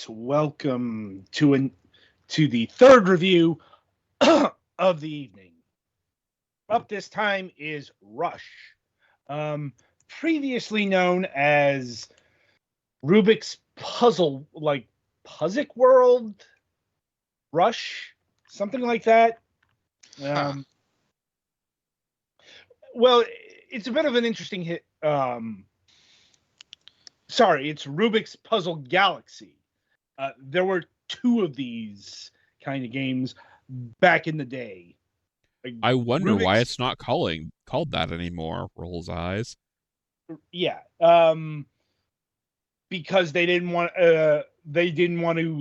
Welcome to the third review of the evening. Up this time is Rush, um, previously known as Rubik's Puzzle, like Puzzle World Rush, something like that. Huh. Um, well, it's a bit of an interesting hit. Sorry, it's Rubik's Puzzle Galaxy. There were two of these kind of games back in the day. Like I wonder why Rubik's, it's not called that anymore. Rolls eyes. yeah, because they didn't want to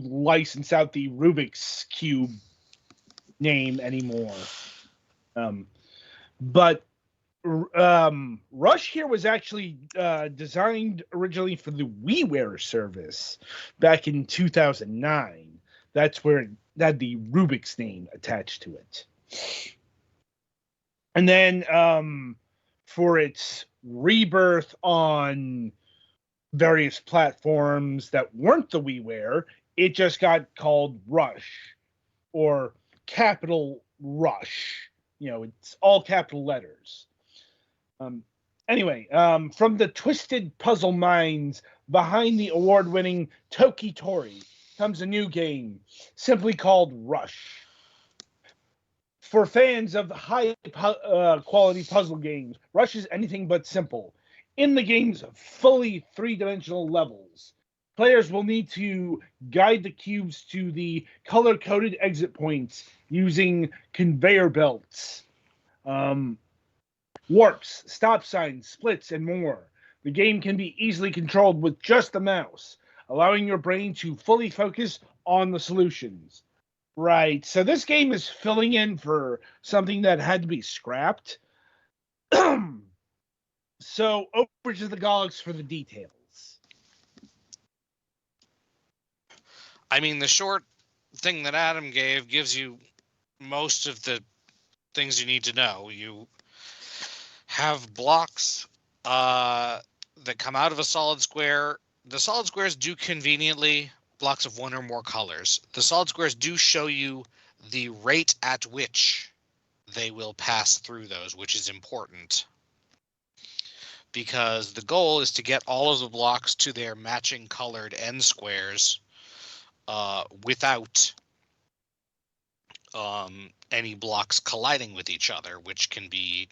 license out the Rubik's Cube name anymore. But Rush here was actually designed originally for the WiiWare service back in 2009. That's where it had the Rubik's name attached to it. And then for its rebirth on various platforms that weren't the WiiWare, it just got called Rush or Capital Rush. It's all capital letters. From the twisted puzzle minds behind the award-winning Toki Tori comes a new game simply called Rush. For fans of high quality puzzle games, Rush is anything but simple. In the game's fully three-dimensional levels, players will need to guide the cubes to the color-coded exit points using conveyor belts, warps, stop signs, splits, and more. The game can be easily controlled with just the mouse, allowing your brain to fully focus on the solutions. Right. So this game is filling in for something that had to be scrapped. So over to the Galax for the details. I mean, the short thing that Adam gave gives you most of the things you need to know. You have blocks that come out of a solid square. The solid squares do conveniently blocks of one or more colors. The solid squares do show you the rate at which they will pass through those, which is important. Because the goal is to get all of the blocks to their matching colored end squares without any blocks colliding with each other, which can be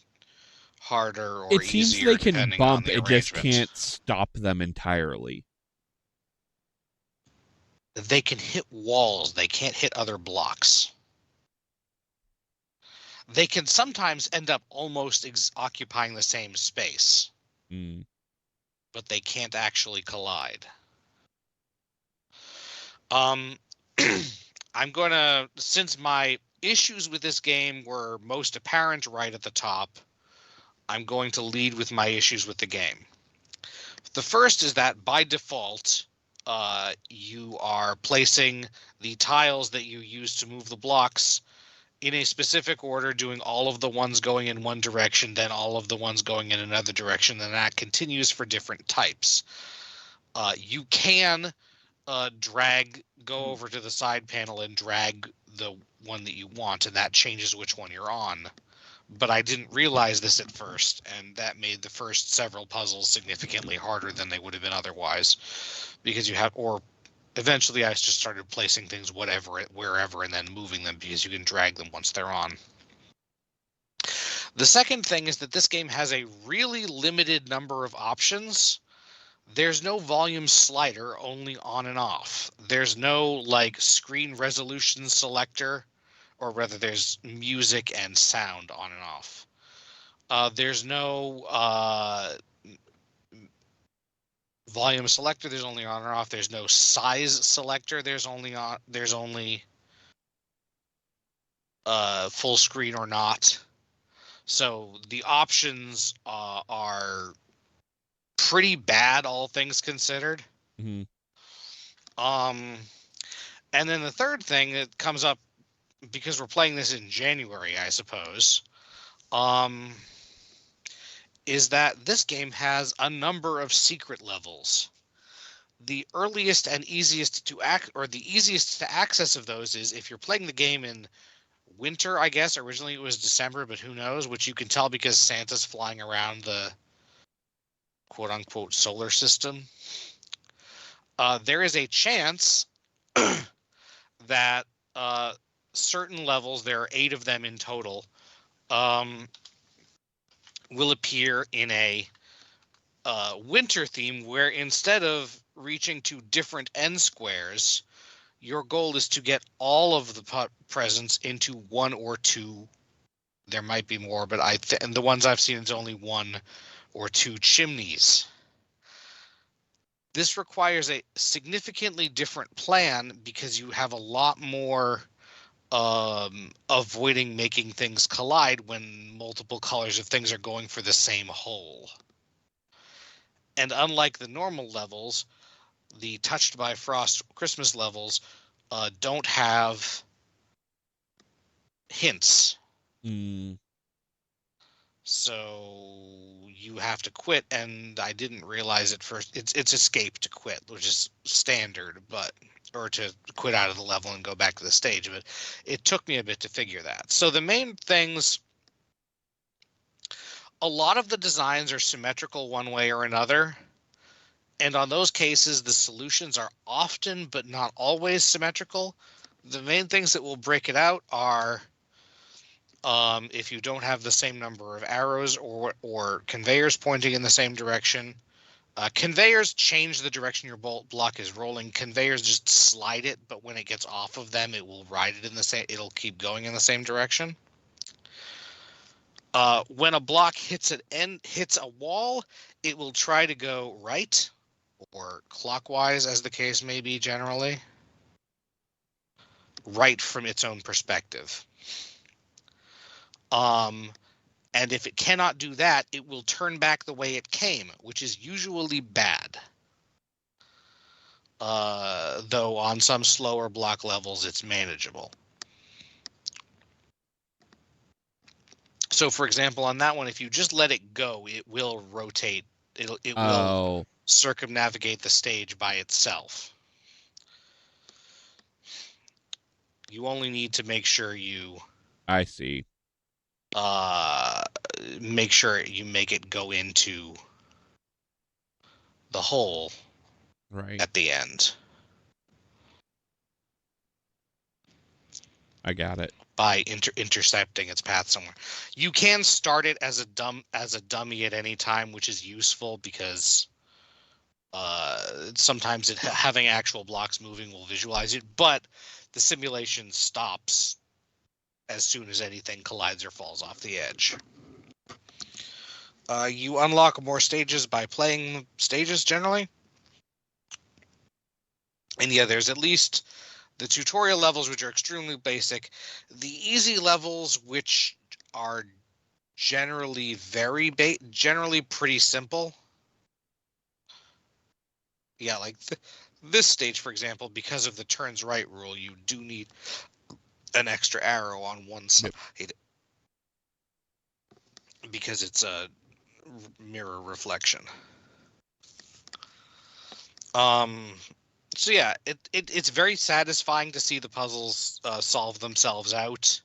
harder or It seems easier they can depending on bump, the it just arrangement. can't stop them entirely. They can hit walls. They can't hit other blocks. They can sometimes end up almost occupying the same space, but they can't actually collide. I'm going to, since my issues with this game were most apparent right at the top, I'm going to lead with my issues with the game. The first is that by default, you are placing the tiles that you use to move the blocks in a specific order, doing all of the ones going in one direction, then all of the ones going in another direction, and that continues for different types. You can go over to the side panel and drag the one that you want, and that changes which one you're on. But I didn't realize this at first, and that made the first several puzzles significantly harder than they would have been otherwise, because eventually I just started placing things wherever and then moving them because you can drag them once they're on. The second thing is that this game has a really limited number of options. There's no volume slider, only on and off. There's no screen resolution selector, or rather there's music and sound on and off. There's no volume selector, there's only on or off. There's no size selector, there's only full screen or not. So the options are pretty bad, all things considered. Mm-hmm. And then the third thing that comes up, because we're playing this in January, I suppose, is that this game has a number of secret levels. The earliest and easiest to access of those is if you're playing the game in winter, I guess. Originally it was December, but who knows, which you can tell because Santa's flying around the quote-unquote solar system. There is a chance that certain levels, there are 8 of them in total, will appear in a winter theme where instead of reaching to different end squares, your goal is to get all of the presents into 1 or 2. There might be more, but and the ones I've seen, it's only 1 or 2 chimneys. This requires a significantly different plan because you have a lot more avoiding making things collide when multiple colors of things are going for the same hole. And unlike the normal levels, the Touched by Frost Christmas levels don't have hints. So you have to quit, and I didn't realize at first it's escape to quit, which is standard, or to quit out of the level and go back to the stage. But it took me a bit to figure that. So the main things, a lot of the designs are symmetrical one way or another. And on those cases, the solutions are often, but not always, symmetrical. The main things that will break it out are if you don't have the same number of arrows or conveyors pointing in the same direction. Conveyors change the direction your block is rolling. Conveyors just slide it, but when it gets off of them, it will ride it in the same. It'll keep going in the same direction. When a block hits a wall, it will try to go right or clockwise, as the case may be generally. Right from its own perspective. And if it cannot do that, it will turn back the way it came, which is usually bad. Though on some slower block levels, it's manageable. So, for example, on that one, if you just let it go, it will rotate. It will circumnavigate the stage by itself. You only need to make sure you... I see. Make sure you make it go into the hole at the end. I got it. By intercepting its path somewhere. You can start it as a dummy at any time, which is useful because sometimes having actual blocks moving will visualize it, but the simulation stops as soon as anything collides or falls off the edge. You unlock more stages by playing stages generally. And yeah, there's at least the tutorial levels, which are extremely basic. The easy levels, which are generally generally pretty simple. Yeah, like this stage, for example, because of the turns right rule, you do need an extra arrow on one side. Yep. Because it's a mirror reflection. So yeah, it's very satisfying to see the puzzles solve themselves out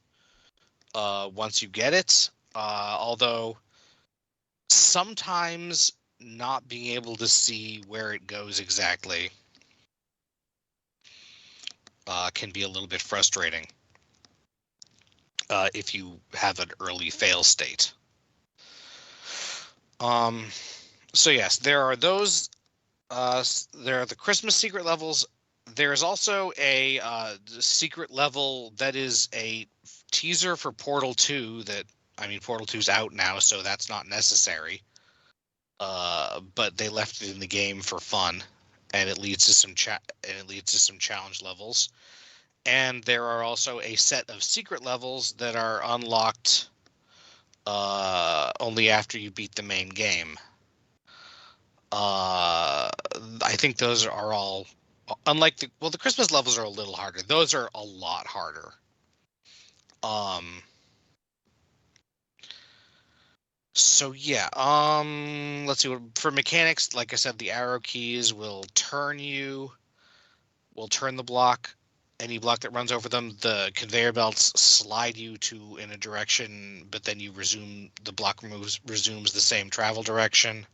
once you get it. Although sometimes not being able to see where it goes exactly can be a little bit frustrating if you have an early fail state. So yes, there are those. There are the Christmas secret levels. There is also a secret level that is a teaser for Portal 2 Portal 2's out now, so that's not necessary. But they left it in the game for fun, and it leads to some challenge levels. And there are also a set of secret levels that are unlocked only after you beat the main game. I think those are all, unlike the Christmas levels are a little harder. Those are a lot harder. So yeah, let's see. For mechanics, like I said, the arrow keys will turn the block. Any block that runs over them, the conveyor belts slide you in a direction, but then the block resumes the same travel direction.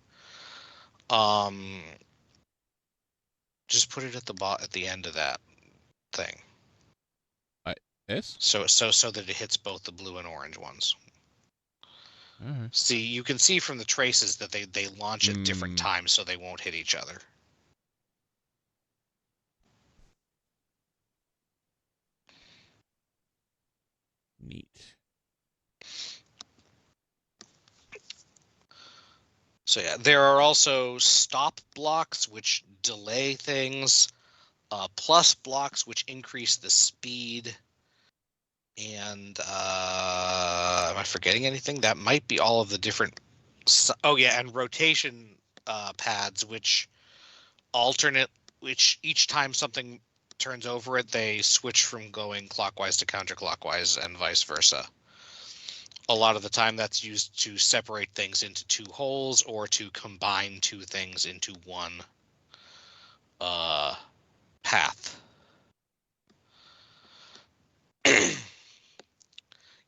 Just put it at the end of that thing. This? So that it hits both the blue and orange ones. Alright. See, you can see from the traces that they launch at different times, so they won't hit each other. Neat. So yeah, there are also stop blocks which delay things, plus blocks which increase the speed, and am I forgetting anything? That might be all of the different. Oh yeah, and rotation pads which which each time something turns over it, they switch from going clockwise to counterclockwise and vice versa. A lot of the time that's used to separate things into two holes or to combine two things into one path.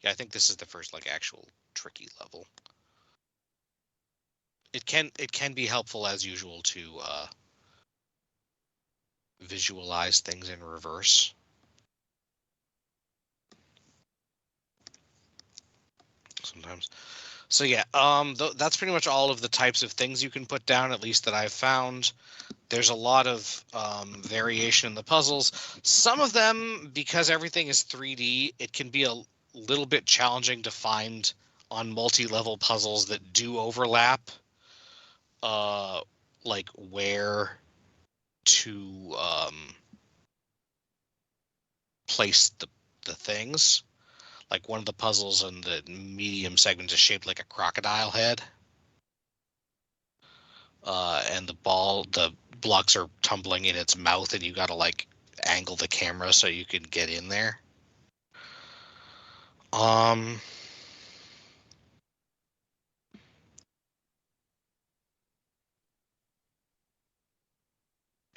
Yeah, I think this is the first actual tricky level. It can be helpful as usual to visualize things in reverse. Sometimes. So yeah, that's pretty much all of the types of things you can put down, at least that I've found. There's a lot of variation in the puzzles. Some of them, because everything is 3D, it can be a little bit challenging to find on multi-level puzzles that do overlap, like where to place the things. Like one of the puzzles in the medium segments is shaped like a crocodile head. And the blocks are tumbling in its mouth, and you got to angle the camera so you can get in there.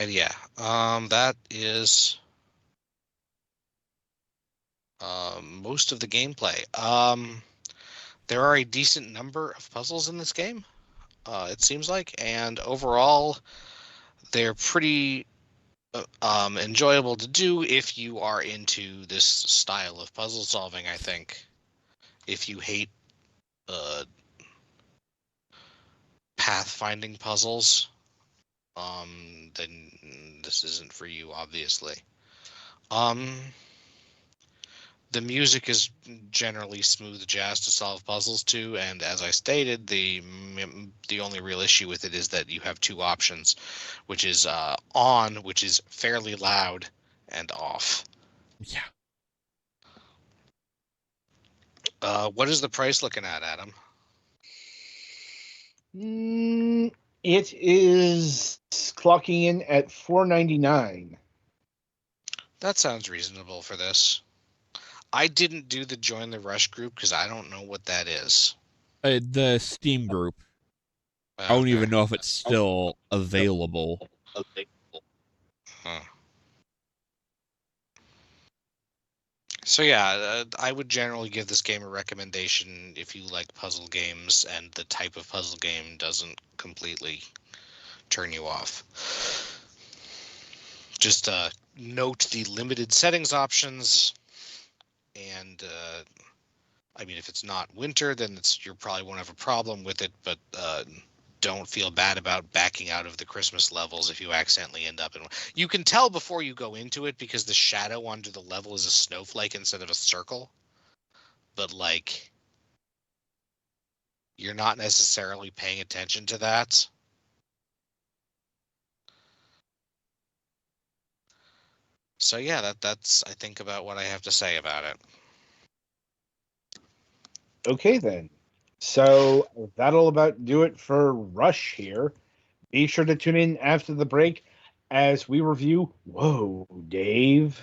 And yeah, that is most of the gameplay. There are a decent number of puzzles in this game, it seems like, and overall, they're pretty enjoyable to do if you are into this style of puzzle solving, I think. If you hate pathfinding puzzles, then this isn't for you, obviously. The music is generally smooth jazz to solve puzzles to, and as I stated, the only real issue with it is that you have two options, which is on, which is fairly loud, and off. Yeah. What is the price looking at, Adam? It is clocking in at $4.99. That sounds reasonable for this. I didn't do the Join the Rush group because I don't know what that is. The Steam group. I don't even know if it's still available. Huh. So yeah, I would generally give this game a recommendation if you like puzzle games and the type of puzzle game doesn't completely turn you off. Just note the limited settings options, and I mean, if it's not winter, then you probably won't have a problem with it, but don't feel bad about backing out of the Christmas levels if you accidentally end up in one. You can tell before you go into it because the shadow under the level is a snowflake instead of a circle. But you're not necessarily paying attention to that. So yeah, that's I think about what I have to say about it. Okay then. So that'll about do it for Rush here. Be sure to tune in after the break as we review. Whoa, Dave.